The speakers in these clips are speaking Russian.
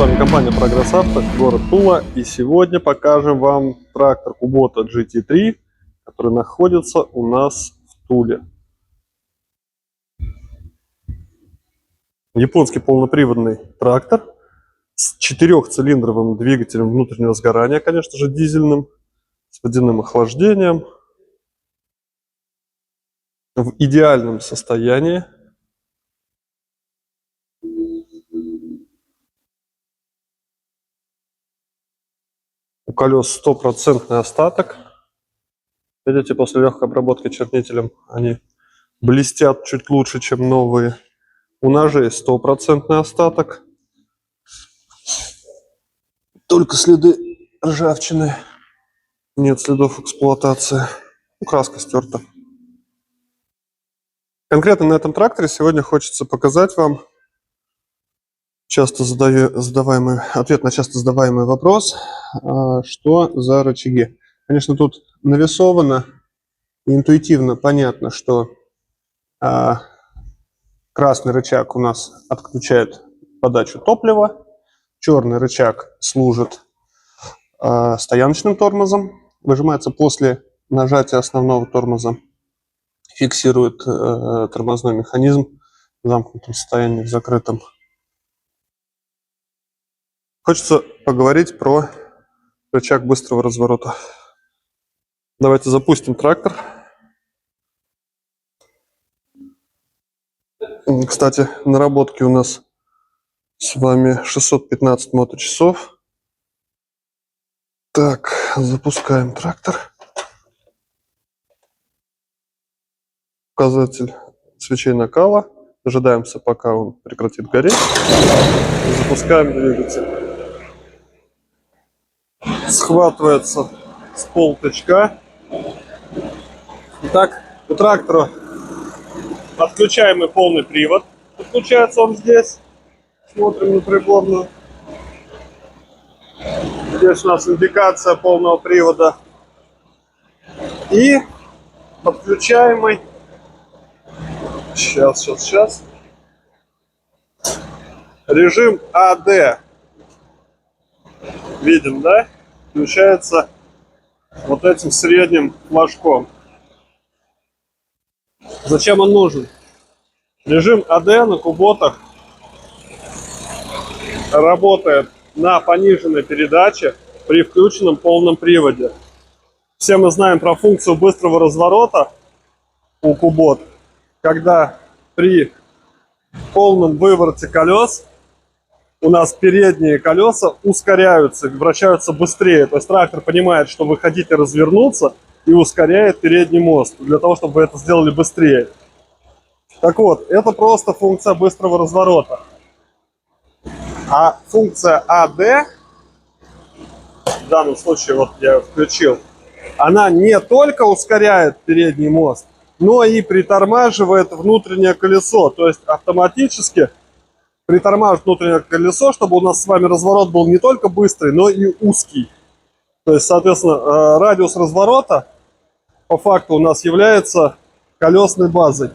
вами компания Прогресс Авто, город Тула. И сегодня покажем вам трактор Kubota GT3, который находится у нас в Туле. Японский полноприводный трактор с 4-цилиндровым двигателем внутреннего сгорания, конечно же, дизельным, с водяным охлаждением, в идеальном состоянии. У колес стопроцентный остаток. Видите, после легкой обработки чернителем они блестят чуть лучше, чем новые. У ножей стопроцентный остаток. Только следы ржавчины. Нет следов эксплуатации. Краска стерта. Конкретно на этом тракторе сегодня хочется показать вам ответ на часто задаваемый вопрос, что за рычаги. Конечно, тут нарисовано и интуитивно понятно, что красный рычаг у нас отключает подачу топлива, черный рычаг служит стояночным тормозом, выжимается после нажатия основного тормоза, фиксирует тормозной механизм в замкнутом состоянии, в закрытом. Хочется поговорить про рычаг быстрого разворота. Давайте запустим трактор. Кстати, наработки у нас с вами 615 моточасов. Так, запускаем трактор. Указатель свечей накала. Дожидаемся, пока он прекратит гореть. И запускаем двигатель. Схватывается с полточка. Итак, у трактора отключаемый полный привод. Подключается он здесь. Смотрим на приборную. Здесь у нас индикация полного привода. И подключаемый. Сейчас. Режим АД. Видим, да? Включается вот этим средним флажком. Зачем он нужен? Режим АД на куботах работает на пониженной передаче при включенном полном приводе. Все мы знаем про функцию быстрого разворота у кубот, когда при полном вывороте колес у нас передние колеса ускоряются, вращаются быстрее. То есть трактор понимает, что вы хотите развернуться, и ускоряет передний мост, для того, чтобы вы это сделали быстрее. Так вот, это просто функция быстрого разворота. А функция АД, в данном случае вот я ее включил, она не только ускоряет передний мост, но и притормаживает внутреннее колесо. То есть автоматически притормаживает внутреннее колесо, чтобы у нас с вами разворот был не только быстрый, но и узкий. То есть, соответственно, радиус разворота по факту у нас является колесной базой.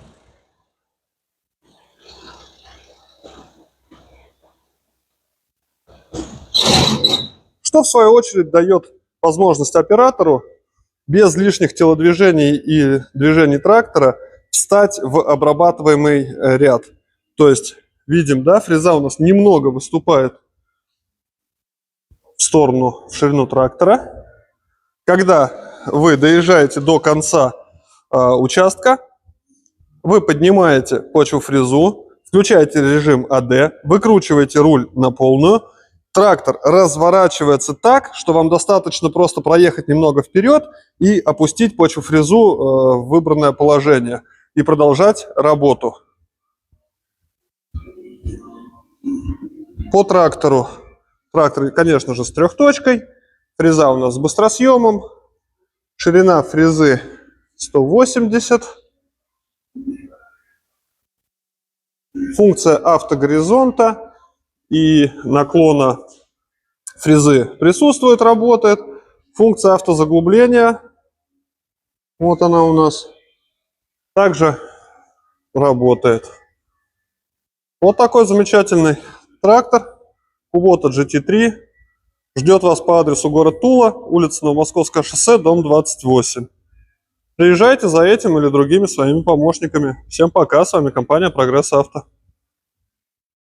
Что в свою очередь дает возможность оператору без лишних телодвижений и движений трактора встать в обрабатываемый ряд. То есть видим, да, фреза у нас немного выступает в сторону, в ширину трактора. Когда вы доезжаете до конца участка, вы поднимаете почву-фрезу, включаете режим АД, выкручиваете руль на полную. Трактор разворачивается так, что вам достаточно просто проехать немного вперед и опустить почву-фрезу в выбранное положение и продолжать работу. По трактору. Трактор, конечно же, с трехточкой. Фреза у нас с быстросъемом. Ширина фрезы 180. Функция автогоризонта и наклона фрезы присутствует, работает. Функция автозаглубления, вот она у нас, также работает. Вот такой замечательный трактор Kubota GT3 ждет вас по адресу город Тула, улица Новомосковское шоссе, дом 28. Приезжайте за этим или другими своими помощниками. Всем пока, с вами компания Прогресс Авто.